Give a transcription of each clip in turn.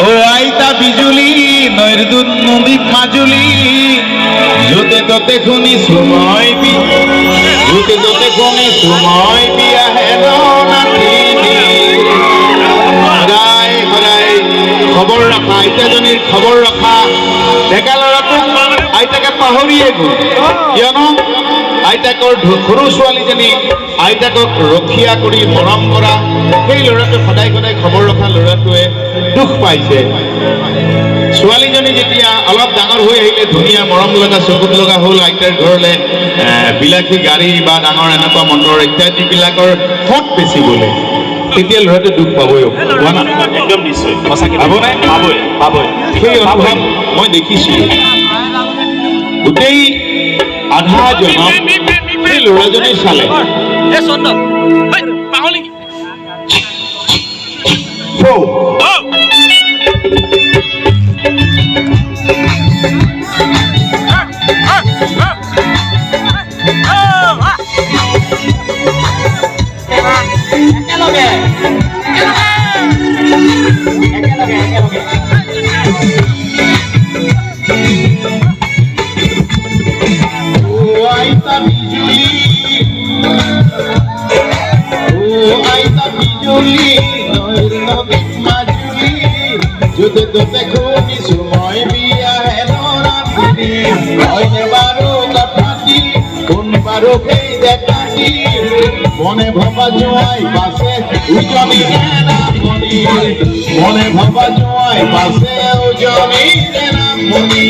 ও আইতা বিজুলি নৈর দুধ নদী মাজুলি জোতে তোতে খুনি সময় জোতে তোতে খুনি সময় বিয়া হেন নাতিনি সদায় সদায় খবৰ ৰখা আইতাজনীৰ খবৰ ৰখা ডেকা ল'ৰাটোক আইতাকে পাহৰিয়ে গ'ল কিয়নো আইতাকৰ সৰু ছোৱালীজনী আইতাকক ৰক্ষা কৰি মৰম কৰা সেই ল'ৰাটোৱে সদায় সদায় খবৰ ৰখা ল'ৰাটোৱে দুখ পাইছে ছোৱালীজনী যেতিয়া অলপ ডাঙৰ হৈ আহিলে ধুনীয়া মৰম লগা চকুত লগা হ'ল আইতাৰ ঘৰলৈ বিলাসী গাড়ী বা ডাঙৰ এনেকুৱা মটৰ ইত্যাদিবিলাকৰ ঠোঁট বেছি গ'লে তেতিয়া ল'ৰাটোৱে দুখ পাবই পোৱা না একদম নিশ্চয় সঁচাকৈ পাবনে পাবই পাবই সেই অনুভৱ মই দেখিছিলোঁ গোটেই আধা জনম সেই ল'ৰাজনী চালে জোতে তোতে খুনি সময় বিয়া হেন রাতি হয়নে বারো কথাটি কোন বারো খেই দেখাটি মনে ভাবা জোয়াই পাশে উজনি নামনি মনে ভাবা জোয়াই পাশে উজনি নামনি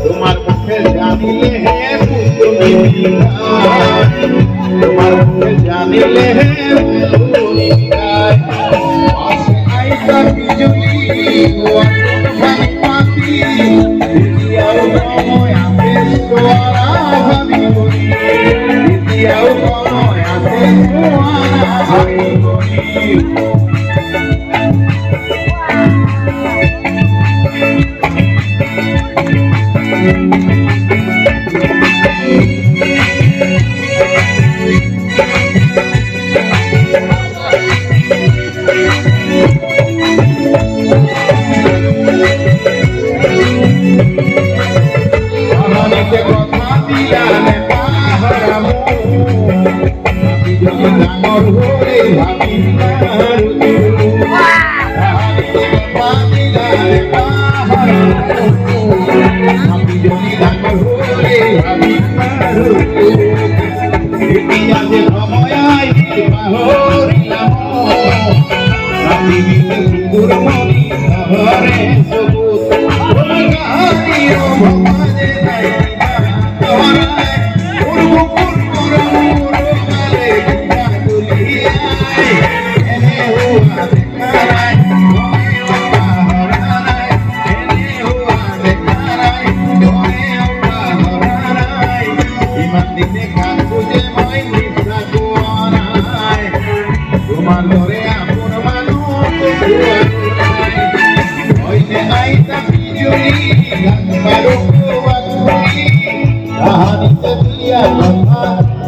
তোমার মুখে জানিলে হে তোমার মুখে জানিলে হে আইতা বিজুলি পাখি সময় আছে সোয়ারা ভাবি সময় আছে সোয়ারা ভাবি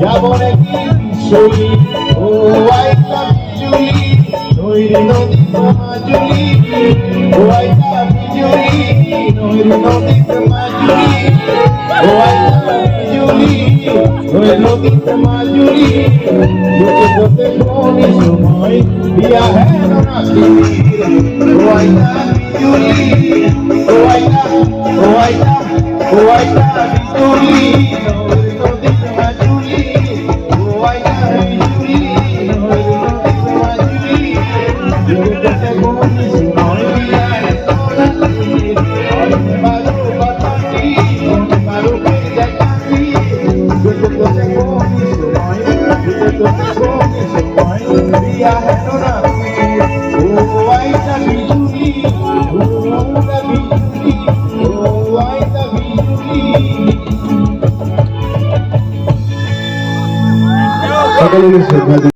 যাবনে কি বিশ্বলি ও আইতা বিজুলি নৈর নদী মাজুলি ও আইতা বিজুলি নৈর নদী মাজুলি ও আইতা বিজুলি নদীতে মাজুরি বুকে করতে কোন সময় দিয়া হেন নাচির ও আইতা বিজুরি ও আইতা ও আইতা ও আইতা বিজুরি নদীতে মাজুরি ও আইতা বিজুরি নদীতে মাজুরি বুকে করতে কোন সময় দিয়া হেন নাচির বারো বাতাসি বারো জাকাতি বুকে করতে কোন সময় বুকে করতে কোন সময় দিয়া হেন নাচির ও আইতা বিজুরি ও আইতা বিজুরি ও আইতা বিজুরি সকলের শ্রদ্ধা